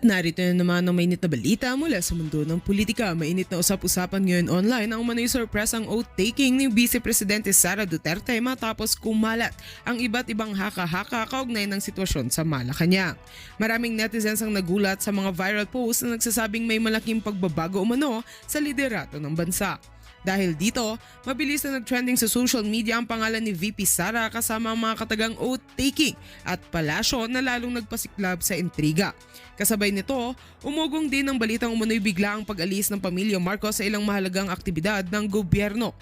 Narito na naman ang mainit na balita mula sa mundo ng politika. Mainit na usap-usapan ngayon online ang umano'y sorpresang oath-taking ni Vice Presidente Sara Duterte matapos kumalat ang iba't ibang haka-haka kaugnay ng sitwasyon sa Malacanang. Maraming netizens ang nagulat sa mga viral posts na nagsasabing may malaking pagbabago umano sa liderato ng bansa. Dahil dito, mabilis na nag-trending sa social media ang pangalan ni VP Sara kasama ang mga katagang oath-taking at palasyo na lalong nagpasiklab sa intriga. Kasabay nito, umugong din ang balitang umano'y bigla ang pag-alis ng pamilya Marcos sa ilang mahalagang aktibidad ng gobyerno.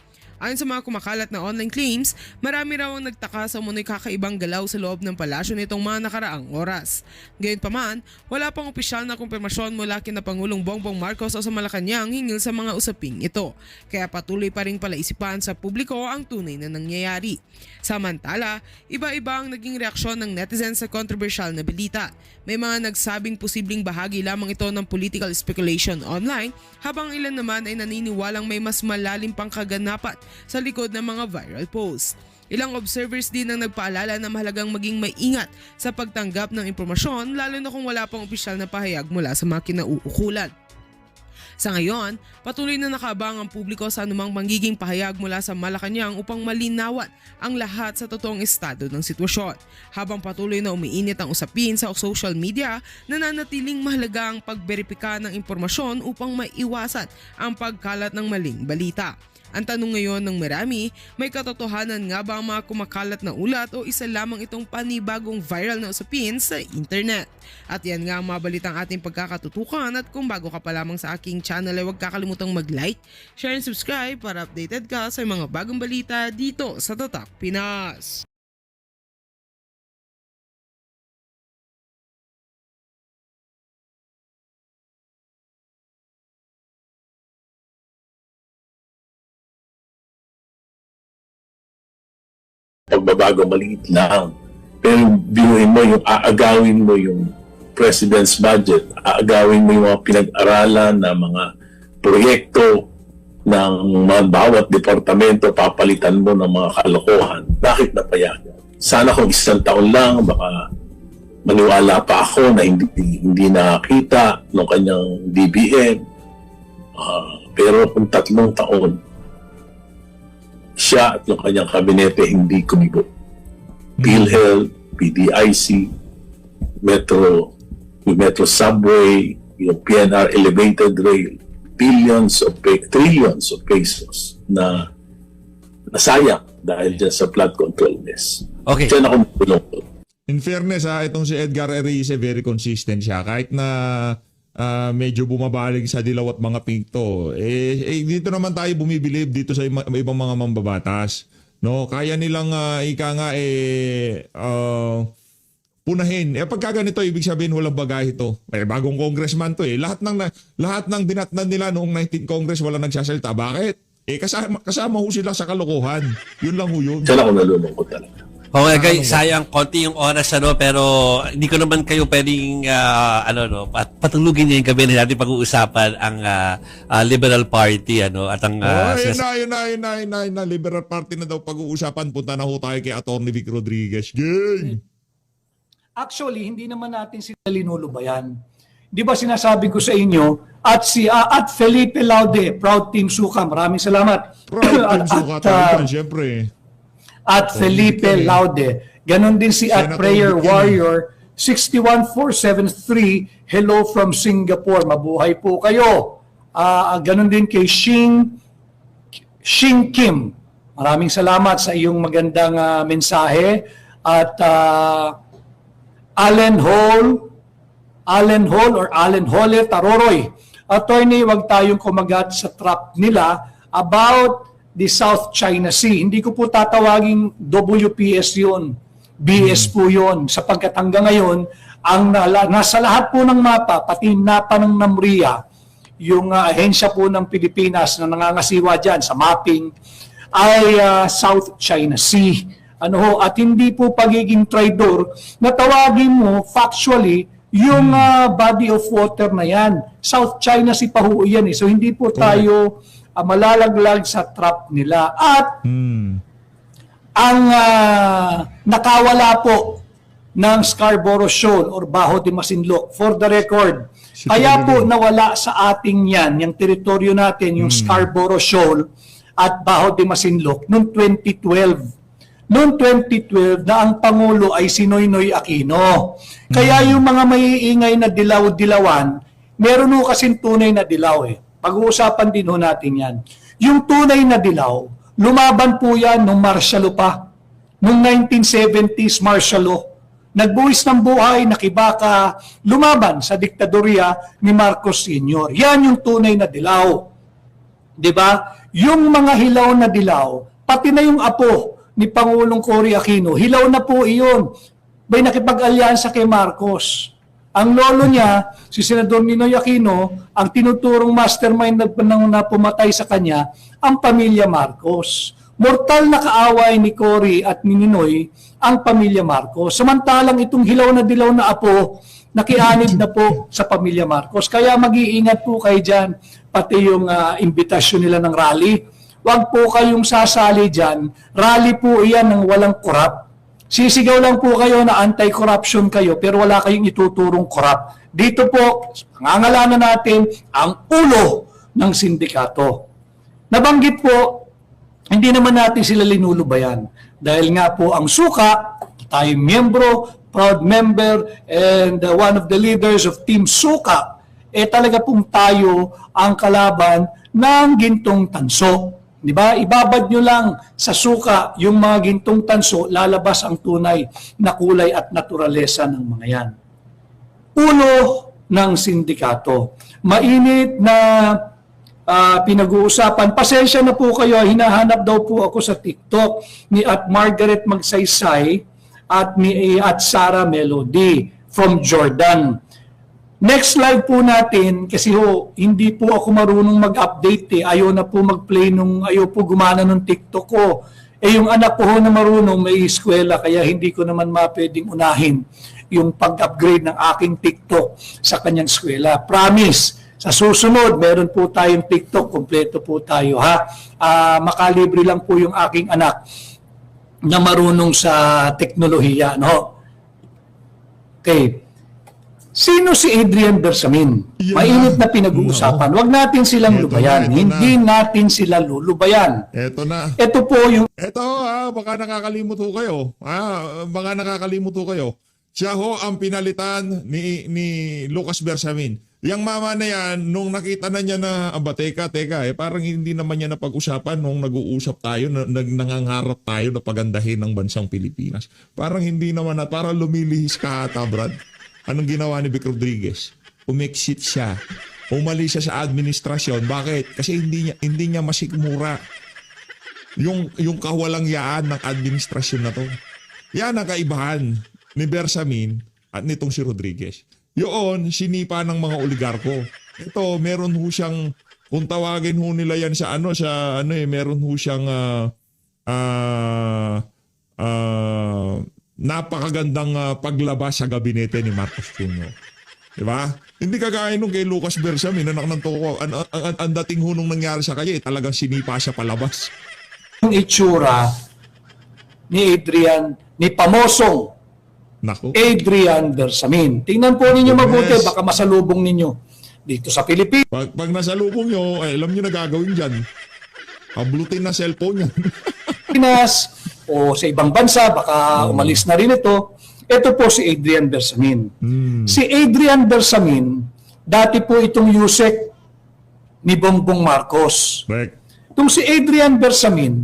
Ayon sa mga kumakalat na online claims, marami raw ang nagtaka sa umano'y kakaibang galaw sa loob ng palasyo nitong mga nakaraang oras. Gayunpaman, wala pang opisyal na kumpirmasyon mula kina Pangulong Bongbong Marcos o sa Malacanang hinggil sa mga usaping ito. Kaya patuloy pa rin palaisipan sa publiko ang tunay na nangyayari. Samantala, iba-iba ang naging reaksyon ng netizens sa controversial na balita. May mga nagsabing posibleng bahagi lamang ito ng political speculation online, habang ilan naman ay naniniwalang may mas malalim pang kaganapan sa likod ng mga viral posts. Ilang observers din ang nagpaalala na mahalagang maging maingat sa pagtanggap ng impormasyon, lalo na kung wala pang opisyal na pahayag mula sa mga kinauukulan. Sa ngayon, patuloy na nakaabang ang publiko sa anumang magiging pahayag mula sa Malacanang upang malinawan ang lahat sa totoong estado ng sitwasyon. Habang patuloy na umiinit ang usapin sa social media, nananatiling mahalaga ang pagberipika ng impormasyon upang maiwasan ang pagkalat ng maling balita. Ang tanong ngayon ng marami, may katotohanan nga ba ang mga kumakalat na ulat o isa lamang itong panibagong viral na usapin sa internet? At yan nga ang mga balitang ating pagkakatutukan, at kung bago ka pa lamang sa aking channel ay huwag kakalimutang mag-like, share and subscribe para updated ka sa mga bagong balita dito sa Tatak Pinas. Pagbabago maliit lang. Pero binuhin mo yung aagawin mo yung president's budget, aagawin mo yung mga pinag-aralan na mga proyekto ng mga bawat departamento, papalitan mo ng mga kalokohan. Bakit napayagan? Sana kung isang taon lang, baka maniwala pa ako na hindi nakita ng kanyang DBM. Pero kung 3 taon, siya at yung kanyang kabinete hindi kumibo. PhilHealth, PDIC, Metro Subway, yung PNR Elevated Rail, trillions of pesos na nasayang dahil dyan sa flood control mess. Okay. Diyan ako magulong. In fairness, itong si Edgar Erice, very consistent siya. Kahit na medyo bumabaling sa dilaw at mga pinto. Dito naman tayo bumibilib dito sa ibang mga mambabatas. No, kaya nilang punahin. Pagka ganito, ibig sabihin walang bagahe ito. Bagong congressman to . Lahat ng dinatnan nila noong 19th Congress wala nagsasalita. Bakit? Kasama ho sila sa kalokohan. Yun lang ho yun. Diyan ako nalulungkot talaga. Okay, guys, sayang konti yung oras pero hindi ko naman kayo pwedeng patulugin niyo yung gabi na natin pag-uusapan ang Liberal Party at ang yun na Liberal Party na daw pag-uusapan. Punta na ho tayo kay Atty. Vic Rodriguez. Gang! Actually, hindi naman natin sila linulubayan. Di ba sinasabi ko sa inyo, at Felipe Laude, Proud Team Suka, maraming salamat. Proud Team Suka tayo siyempre. At Felipe Laude. Ganon din si at Prayer Warrior 61473. Hello from Singapore. Mabuhay po kayo. Ganon din kay Shing Kim. Maraming salamat sa iyong magandang mensahe. At Allen Hall or Allen Hole Taroroy. Attorney, wag tayong kumagat sa trap nila about the South China Sea. Hindi ko po tatawaging WPS yun. BS po yun. Sapagkat hanggang ngayon, ang nasa lahat po ng mapa, pati mapa ng NAMRIA, yung ahensya po ng Pilipinas na nangangasiwa dyan sa mapping, ay South China Sea. At hindi po pagiging traidor na tawagin mo factually yung body of water na yan. South China Sea pa ho yan . So hindi po tayo malalaglag sa trap nila. At ang nakawala po ng Scarborough Shoal or Bajo de Masinloc. For the record, Si kaya Tony po Lee. nawala sa ating yan, yung teritoryo natin, yung Scarborough Shoal at Bajo de Masinloc noong 2012. Noong 2012 na ang Pangulo ay si Noynoy Aquino. Kaya yung mga maiingay na dilaw-dilawan, meron ho kasing tunay na dilaw eh. Pag-uusapan din ho natin yan. Yung tunay na dilaw, lumaban po yan nung martial law pa. Nung 1970s martial law. Nagbuwis ng buhay, nakibaka, lumaban sa diktadorya ni Marcos Sr. Yan yung tunay na dilaw. 'Di ba? Yung mga hilaw na dilaw, pati na yung apo ni Pangulong Cory Aquino, hilaw na po iyon. May nakipag-alyansa kay Marcos. Ang lolo niya, si Senador Ninoy Aquino, ang tinuturong mastermind na pumatay sa kanya, ang pamilya Marcos. Mortal na kaaway ni Cory at ni Ninoy ang pamilya Marcos. Samantalang itong hilaw na dilaw na apo, nakianid na po sa pamilya Marcos. Kaya mag-iingat po kayo dyan, pati yung imbitasyon nila ng rally. Huwag po kayong sasali dyan. Rally po iyan ng walang korap. Sisigaw lang po kayo na anti-corruption kayo pero wala kayong ituturong korap. Dito po, pangangalanan natin ang ulo ng sindikato. Nabanggit po, hindi naman natin sila linulubayan. Dahil nga po ang suka, tayo miyembro, proud member, and one of the leaders of Team Suka, talaga pong tayo ang kalaban ng gintong tanso. Di ba? Ibabad nyo lang sa suka yung mga gintong tanso, lalabas ang tunay na kulay at naturalesa ng mga yan. Ulo ng sindikato. Mainit na pinag-uusapan. Pasensya na po kayo, hinahanap daw po ako sa TikTok ni at Margaret Magsaysay at Sarah Melody from Jordan. Next live po natin, kasi hindi po ako marunong mag-update ayaw na po mag-play ayaw po gumana ng TikTok ko. Yung anak ko na marunong may eskwela, kaya hindi ko naman mapwedeng unahin yung pag-upgrade ng aking TikTok sa kanyang eskwela. Promise, sa susunod, meron po tayong TikTok, kompleto po tayo ha. Makalibre lang po yung aking anak na marunong sa teknolohiya, no? Okay. Sino si Adrian Bersamin? Yan. Mainit na pinag-uusapan. Huwag natin silang Ito lubayan. na. Hindi natin sila lulubayan. Eto na. Ito po yung Eto baka nakakalimot ho kayo. Baka nakakalimot ho kayo. Siya ho ang pinalitan ni Lucas Bersamin. Yang mama na yan, nung nakita na niya na, teka, parang hindi naman niya napag-usapan nung nag-uusap tayo, nangangarap tayo na pagandahin ng bansang Pilipinas. Parang hindi naman parang lumilihis ka ata, Brad. Anong ginawa ni Vic Rodriguez? Umexit siya. Umalis siya sa administrasyon. Bakit? Kasi hindi niya masikmura yung kawalangyaan ng administrasyon na to. Yan ang kaibahan ni Bersamin at nitong si Rodriguez. Yun, sinipa ng mga oligarko. Ito, meron ho siyang, kung tawagin ho nila yan meron ho siyang napakagandang paglabas sa gabinete ni Marcos Jr. Diba? Hindi kagaya nung kay Lucas Bersamin, anak ng toko. Ang dating hunong nangyari sa kanya, talagang sinipa siya palabas. itsura ni Adrian, ni Pamosong Naku. Adrian Bersamin. Tingnan po ninyo mabuti, Yes. baka masalubong ninyo dito sa Pilipinas. Pag nasalubong nyo, alam nyo na gagawin dyan. Hablutin na cellphone yan. Pinas o sa ibang bansa, baka umalis na rin ito. Ito po si Adrian Bersamin. Si Adrian Bersamin, dati po itong Yusek ni Bongbong Marcos. Correct. Itong si Adrian Bersamin,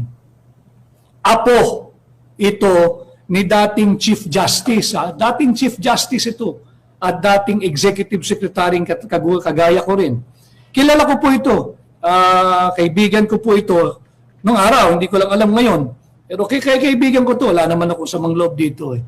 apo ito ni dating Chief Justice. Dating Chief Justice ito at dating Executive Secretary kagaya ko rin. Kilala ko po ito. Kaibigan ko po ito nung araw, hindi ko lang alam ngayon. Pero kaibigan ko to, wala naman ako sa mangloob dito.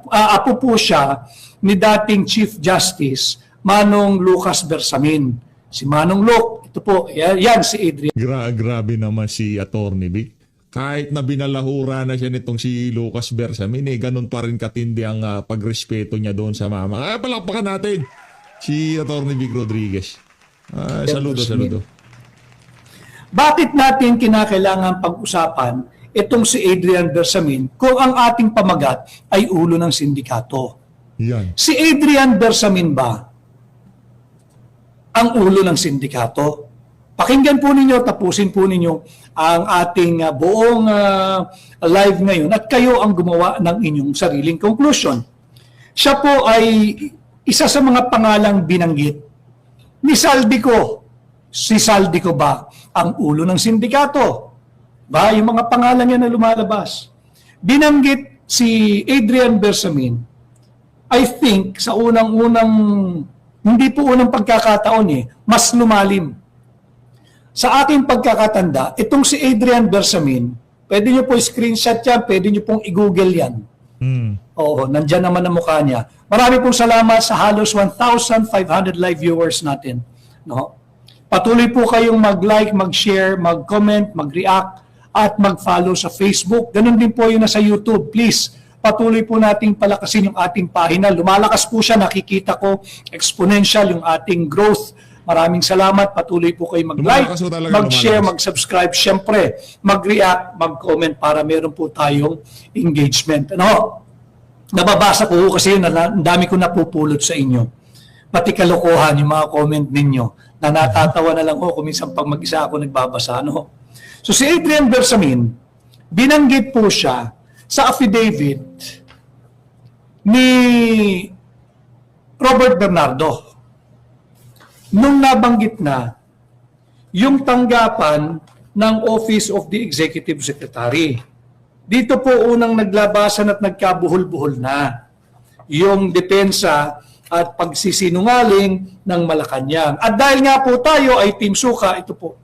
Apo po siya ni dating Chief Justice Manong Lucas Bersamin. Si Manong Luc, ito po, yan si Adrian. Grabe naman si Atty. Vic. Kahit na binalahura na siya nitong si Lucas Bersamin, ganun pa rin katindi ang pagrespeto niya doon sa mama. Palakpakan natin si Atty. Vic Rodriguez. Saludo. Bakit natin kinakailangan pag-usapan itong si Adrian Bersamin kung ang ating pamagat ay ulo ng sindikato. Yan. Si Adrian Bersamin ba ang ulo ng sindikato? Pakinggan po ninyo, tapusin po ninyo ang ating buong live ngayon at kayo ang gumawa ng inyong sariling conclusion. Siya po ay isa sa mga pangalang binanggit ni Saldico. Si Saldico ba ang ulo ng sindikato? Ba, yung mga pangalan niya na lumalabas. Binanggit si Adrian Bersamin, I think, sa unang-unang, hindi po unang pagkakataon mas lumalim. Sa aking pagkakatanda, itong si Adrian Bersamin, pwede nyo po screenshot yan, pwede nyo pong i-google yan. Oo, nandyan naman ang mukha niya. Marami pong salamat sa halos 1,500 live viewers natin. No? Patuloy po kayong mag-like, mag-share, mag-comment, mag-react, at mag-follow sa Facebook. Ganun din po yung nasa YouTube. Please, patuloy po nating palakasin yung ating pahina. Lumalakas po siya, nakikita ko, exponential yung ating growth. Maraming salamat. Patuloy po kayo mag-like, Lumalakas po talaga, mag-share, lumalakas. mag-subscribe. Siyempre, mag-react, mag-comment para meron po tayong engagement. Ano? Nababasa ko kasi yun, ang dami ko napupulot sa inyo. Pati kalokohan yung mga comment ninyo na natatawa na lang ako kung minsan pag mag-isa ako nagbabasa. Ano? So si Adrian Bersamin, binanggit po siya sa affidavit ni Robert Bernardo. Nung nabanggit na yung tanggapan ng Office of the Executive Secretary. Dito po unang naglabasan at nagkabuhol-buhol na yung depensa at pagsisinungaling ng Malacanang. At dahil nga po tayo ay Team Suka, ito po.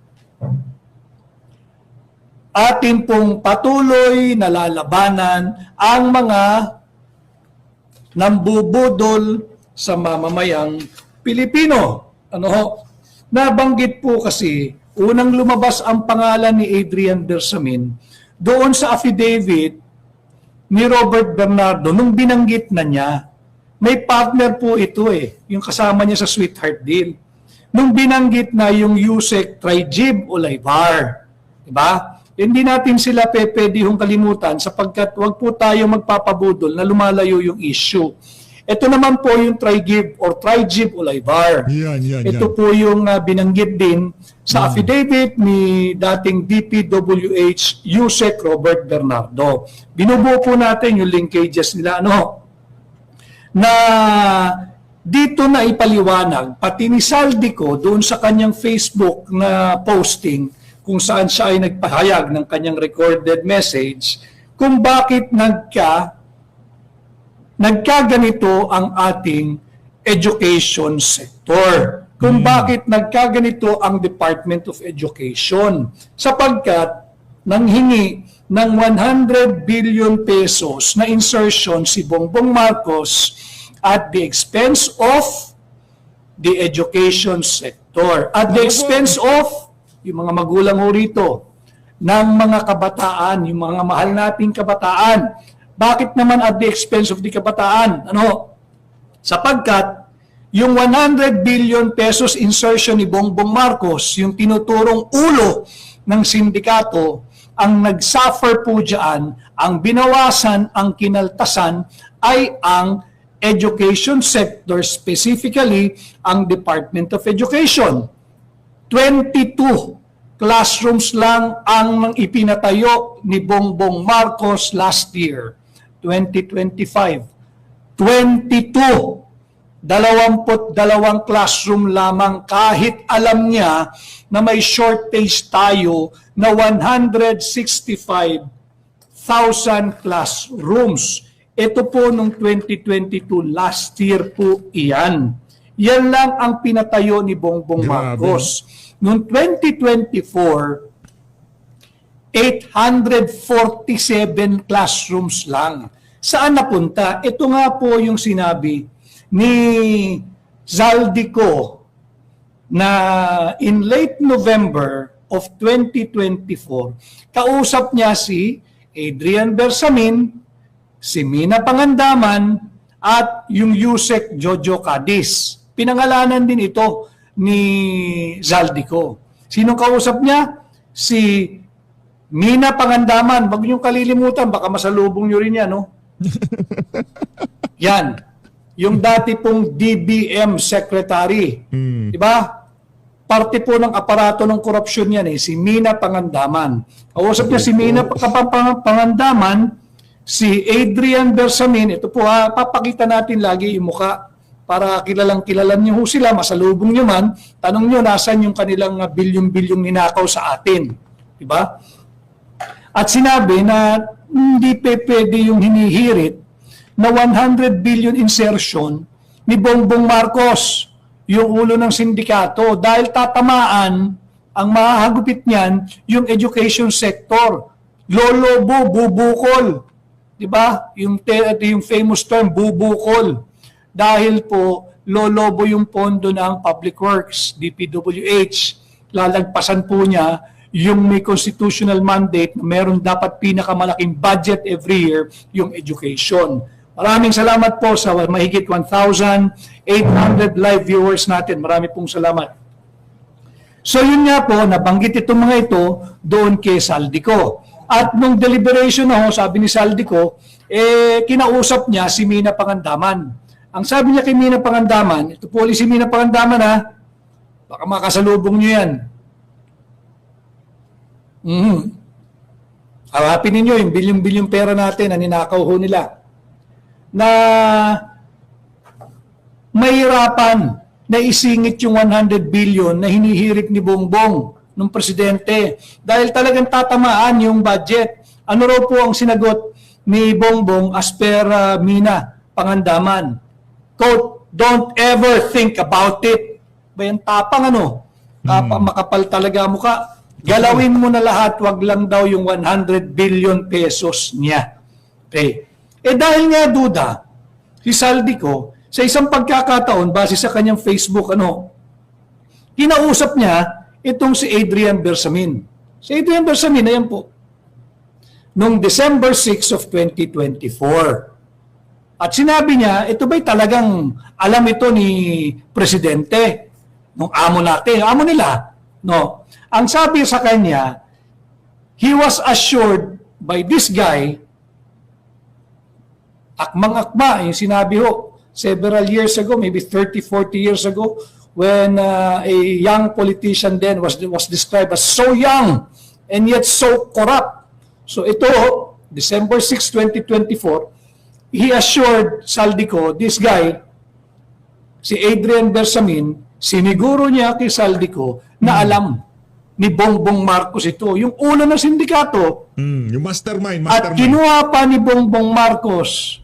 Atin pong patuloy na lalabanan ang mga nambubudol sa mamamayang Pilipino. Ano ho? Nabanggit po kasi, unang lumabas ang pangalan ni Adrian Bersamin doon sa affidavit ni Robert Bernardo nung binanggit na niya. May partner po ito yung kasama niya sa Sweetheart Deal. Nung binanggit na yung Yusek Trajib Olaybar. Diba? Hindi natin sila pwede kalimutan sapagkat wag po tayo magpapabudol na lumalayo yung issue. Ito naman po yung Trajib Olaybar. Yan. Ito po yung binanggit din sa affidavit ni dating DPWH Yusek Robert Bernardo. Binubuo po natin yung linkages nila. Na dito na ipaliwanag, pati ni Saldico doon sa kanyang Facebook na posting kung saan siya ay nagpahayag ng kanyang recorded message kung bakit nagkaganito ang ating education sector. Kung bakit nagkaganito ang Department of Education. Sapagkat nanghingi ng 100 billion pesos na insertion si Bongbong Marcos at the expense of the education sector. At the expense of yung mga magulang ho rito, ng mga kabataan, yung mga mahal nating kabataan. Bakit naman at the expense of the kabataan? Sapagkat yung 100 billion pesos insertion ni Bongbong Marcos, yung tinuturong ulo ng sindikato, ang nagsuffer po dyan, ang binawasan, ang kinaltasan ay ang education sector, specifically ang Department of Education. 22 classrooms lang ang ipinatayo ni Bongbong Marcos last year, 2025. 22 classroom lamang kahit alam niya na may shortage tayo na 165,000 classrooms. Ito po nung 2022, last year po iyan. Yan lang ang pinatayo ni Bongbong Marcos. Noong 2024, 847 classrooms lang. Saan napunta? Ito nga po yung sinabi ni Zaldico na in late November of 2024, kausap niya si Adrian Bersamin, si Mina Pangandaman, at yung Yusek Jojo Cadiz. Pinangalanan din ito ni Zaldico. Sinong kausap niya? Si Mina Pangandaman, wag niyong kalilimutan, baka masalubong niyo rin yan, no? Yan. Yung dati pong DBM Secretary. Di ba? Parte po ng aparato ng korupsyon yan si Mina Pangandaman. Kausap niya si Mina Pangandaman, si Adrian Bersamin, ito po papakita natin lagi yung mukha para kilalang-kilalan niyo sila, masalubong niyo man, tanong niyo nasan yung kanilang bilyong-bilyong ninakaw sa atin. Di ba? At sinabi na hindi pwede yung hinihirit na 100 billion insertion ni Bongbong Marcos, yung ulo ng sindikato, dahil tatamaan ang mahahagupit niyan yung education sector. Lolobo, bubukol. Di ba? Yung famous term, bubukol. Dahil po, lolobo yung pondo ng Public Works, DPWH. Lalagpasan po niya yung may constitutional mandate na meron dapat pinakamalaking budget every year, yung education. Maraming salamat po sa mahigit 1,800 live viewers natin. Marami pong salamat. So yun nga po, nabanggit itong mga ito doon kay Saldico. At nung deliberation na sabi ni Saldico, kinausap niya si Mina Pangandaman. Ang sabi niya kay Mina Pangandaman, ito po ulit si Mina Pangandaman baka makasalubong niyo yan. Harapin ninyo yung bilyong-bilyong pera natin na ninakaw ho nila. Na mahirapan na isingit yung 100 billion na hinihirit ni Bongbong ng presidente dahil talagang tatamaan yung budget. Ano raw po ang sinagot ni Bongbong as per Mina Pangandaman? Quote, "Don't ever think about it." Bayan tapang makapal talaga mukha. Galawin mo na lahat, wag lang daw yung 100 billion pesos niya. Okay. Dahil nga duda, si Saldico, sa isang pagkakataon, base sa kanyang Facebook, kinausap niya itong si Adrian Bersamin. Si Adrian Bersamin, ayan po, noong December 6 of 2024. At sinabi niya, ito ba'y talagang alam ito ni Presidente, nung amo natin, amo nila, no? Ang sabi sa kanya, he was assured by this guy, akmang-akma, yung sinabi several years ago, maybe 30, 40 years ago, when a young politician then was described as so young and yet so corrupt. So ito, December 6, 2024, he assured Saldico, this guy, si Adrian Bersamin, siniguro niya kay Saldico na alam ni Bongbong Marcos ito. Yung ulo ng sindikato. Yung mastermind. At kinuha pa ni Bongbong Marcos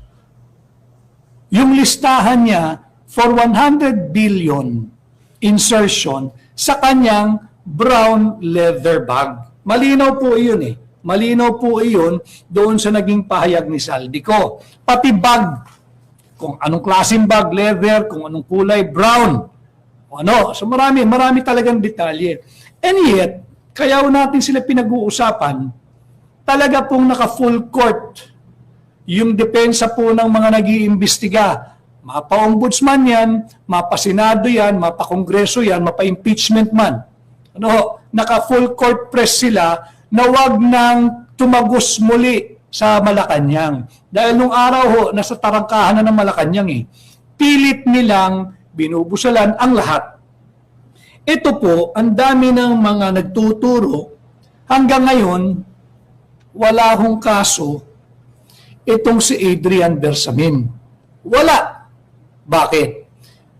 yung listahan niya for 100 billion insertion sa kanyang brown leather bag. Malinaw po iyon Malinaw po iyon doon sa naging pahayag ni Saldico. Pati bag, kung anong klaseng bag, leather, kung anong kulay, brown. So marami talagang detalye. And yet, kaya natin sila pinag-uusapan, talaga pong naka-full court yung depensa po ng mga nag-iimbestiga. Mapa-ombudsman yan, mapa-senado yan, mapa-kongreso yan, mapa-impeachment man. Naka-full court press sila na wag nang tumagos muli sa Malacanang. Dahil nung araw nasa tarangkahan na ng Malacanang pilit nilang binubusalan ang lahat. Ito po, ang dami ng mga nagtuturo, hanggang ngayon, wala hong kaso itong si Adrian Bersamin. Wala. Bakit?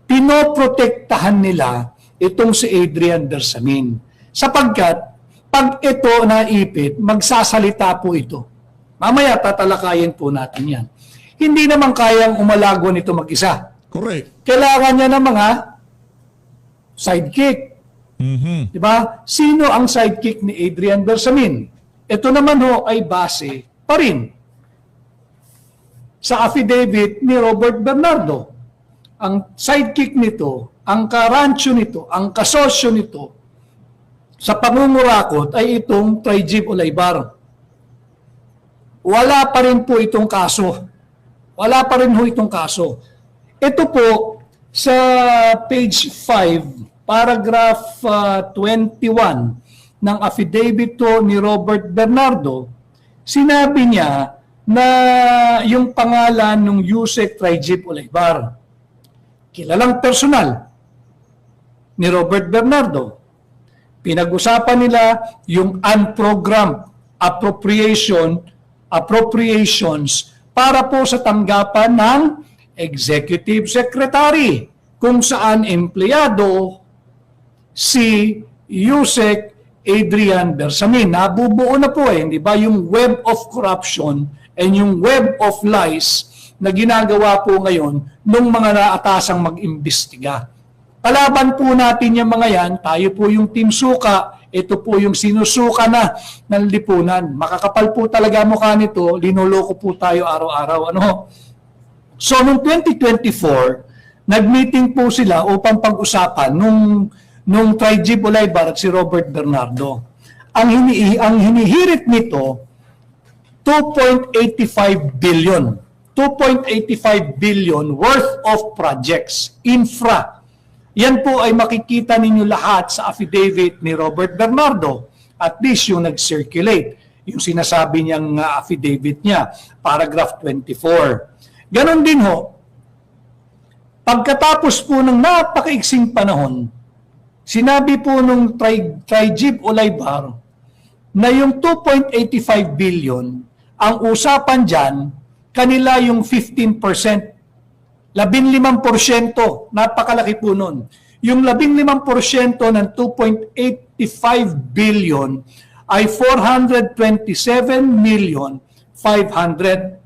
Pinoprotektahan nila itong si Adrian Bersamin. Sapagkat, pag ito naipit, magsasalita po ito. Mamaya tatalakayin po natin yan. Hindi naman kayang umalago nito mag-isa. Correct. Kailangan niya ng mga sidekick. Diba? Sino ang sidekick ni Adrian Bersamin? Ito naman ay base pa rin sa affidavit ni Robert Bernardo. Ang sidekick nito, ang karancho nito, ang kasosyo nito sa pangungurakot ay itong Trajib Olaybar. Wala pa rin po itong kaso. Wala pa rin itong kaso. Ito po sa page 5, paragraph 21 ng affidavit to ni Robert Bernardo, sinabi niya na yung pangalan ng Yusek Trajib Olaybar, kilalang personal ni Robert Bernardo. Pinag-usapan nila yung unprogrammed appropriations para po sa tanggapan ng executive secretary, kung saan empleyado si Yusek Adrian Bersamin. Nabubuo na po di ba, yung web of corruption and yung web of lies na ginagawa po ngayon ng mga naatasang mag-imbestiga. Kalaban po natin yung mga yan, tayo po yung Team Suka, ito po yung sinusuka na ng lipunan. Makakapal po talaga mukha nito, linuloko po tayo araw-araw. So, noong 2024, nag-meeting po sila upang pag-usapan nung Trajib Olaybar at si Robert Bernardo. Ang hinihirit nito, 2.85 billion. 2.85 billion worth of projects, infra. Yan po ay makikita ninyo lahat sa affidavit ni Robert Bernardo. At least yung nag-circulate, yung sinasabi niyang affidavit niya, paragraph 24. Ganon din ho, pagkatapos po ng napakaiksing panahon, sinabi po nung Trajib Olaybar na yung 2.85 billion, ang usapan dyan, kanila yung 15%. 15%, napakalaki po nun. Yung 15% ng 2.85 billion ay 427 million 500.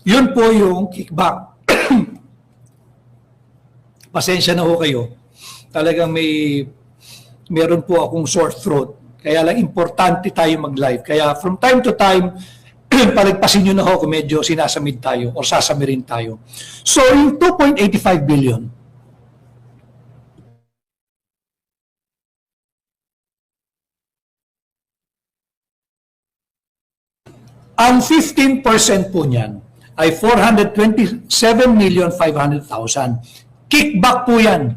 Yun po yung kickback. Pasensya na ho kayo. Talagang meron po akong sore throat. Kaya lang importante tayo mag-live. Kaya from time to time, palagpasin nyo na ho kung medyo sinasamid tayo o sasamirin tayo. So, yung 2.85 billion, ang 15% po niyan ay 427,500,000. Kickback po yan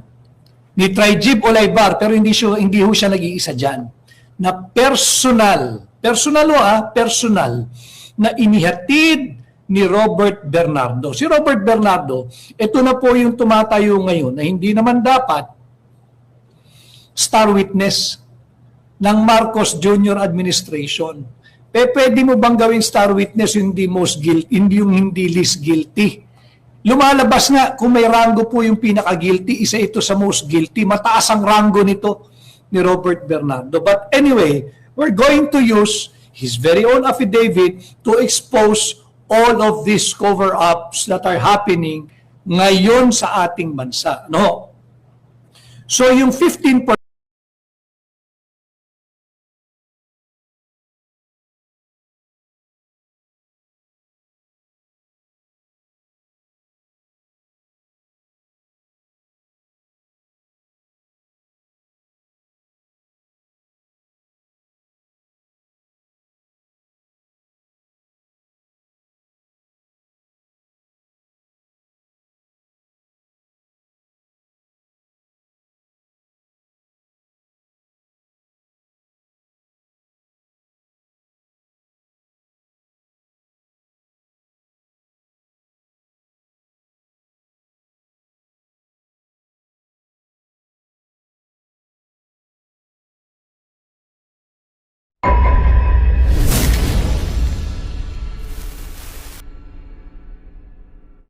ni Trajib Olaybar, pero hindi ho siya nag-iisa dyan, na personal na inihatid ni Robert Bernardo. Si Robert Bernardo, ito na po yung tumatayo ngayon na hindi naman dapat star witness ng Marcos Jr. administration. Pwede mo bang gawing star witness yung hindi least guilty? Lumalabas nga, kung may rango po yung pinaka-guilty, isa ito sa most guilty. Mataas ang rango nito ni Robert Bernardo. But anyway, we're going to use his very own affidavit to expose all of these cover-ups that are happening ngayon sa ating bansa. No? So yung 15%